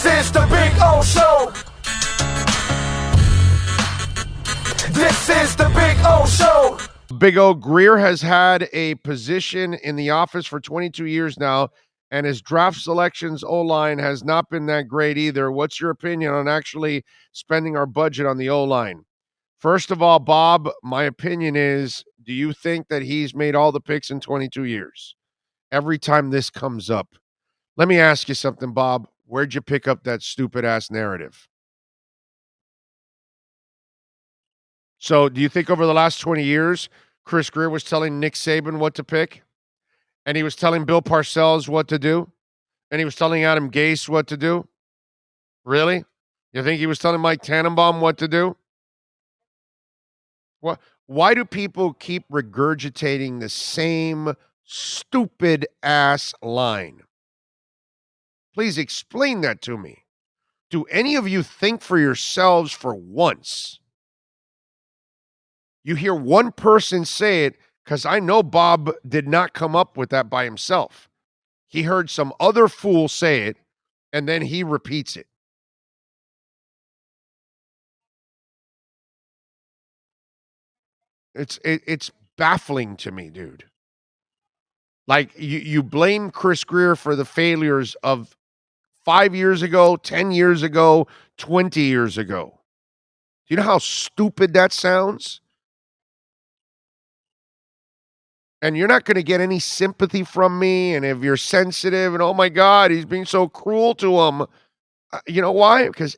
This is the Big O Show. This is the Big O Show. Big O, Grier has had a position in the office for 22 years now, and his draft selections O-line has not been that great either. What's your opinion on actually spending our budget on the O-line? First of all, Bob, my opinion is, do you think that he's made all the picks in 22 years? Every time this comes up. Let me ask you something, Bob. Where'd you pick up that stupid-ass narrative? So do you think over the last 20 years, Chris Grier was telling Nick Saban what to pick? And he was telling Bill Parcells what to do? And he was telling Adam Gase what to do? Really? You think he was telling Mike Tannenbaum what to do? What? Why do people keep regurgitating the same stupid-ass line? Please explain that to me. Do any of you think for yourselves for once? You hear one person say it, because I know Bob did not come up with that by himself. He heard some other fool say it, and then he repeats it. It's baffling to me, dude. Like, you blame Chris Grier for the failures of 5 years ago, 10 years ago, 20 years ago. Do you know how stupid that sounds? And you're not going to get any sympathy from me. And if you're sensitive and, oh my God, he's being so cruel to him. You know why? Because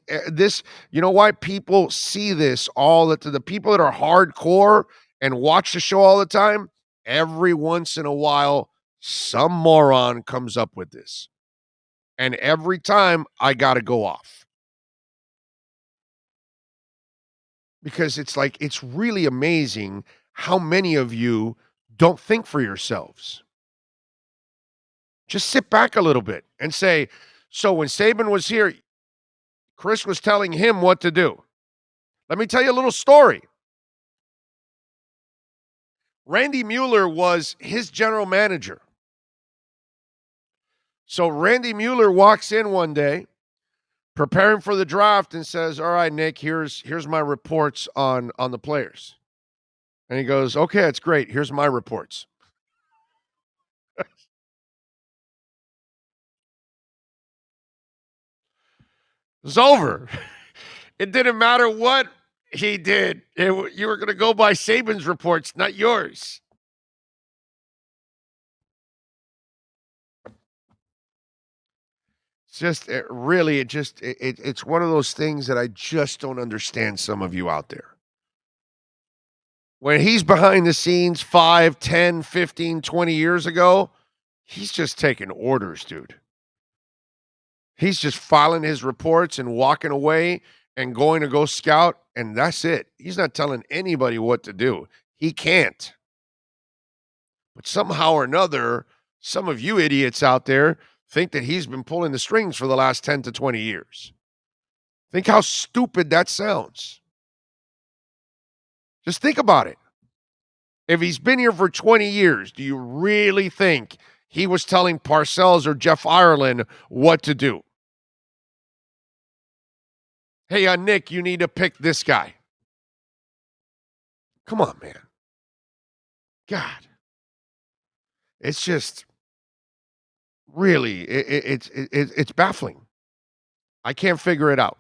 you know why people see this all the people that are hardcore and watch the show all the time? Every once in a while, some moron comes up with this. And every time I got to go off. Because it's really amazing how many of you don't think for yourselves. Just sit back a little bit and say, so when Saban was here, Chris was telling him what to do. Let me tell you a little story. Randy Mueller was his general manager. So Randy Mueller walks in one day, preparing for the draft, and says, all right, Nick, here's my reports on the players. And he goes, okay, that's great. Here's my reports. It's over. It didn't matter what he did. You were going to go by Saban's reports, not yours. It's just it's one of those things that I just don't understand some of you out there. When he's behind the scenes 5, 10, 15, 20 years ago, he's just taking orders, dude. He's just filing his reports and walking away and going to go scout, and that's it. He's not telling anybody what to do. He can't. But somehow or another, some of you idiots out there think that he's been pulling the strings for the last 10 to 20 years. Think how stupid that sounds. Just think about it. If he's been here for 20 years, do you really think he was telling Parcells or Jeff Ireland what to do? Hey, Nick, you need to pick this guy. Come on, man. God. It's just really, it's baffling. I can't figure it out.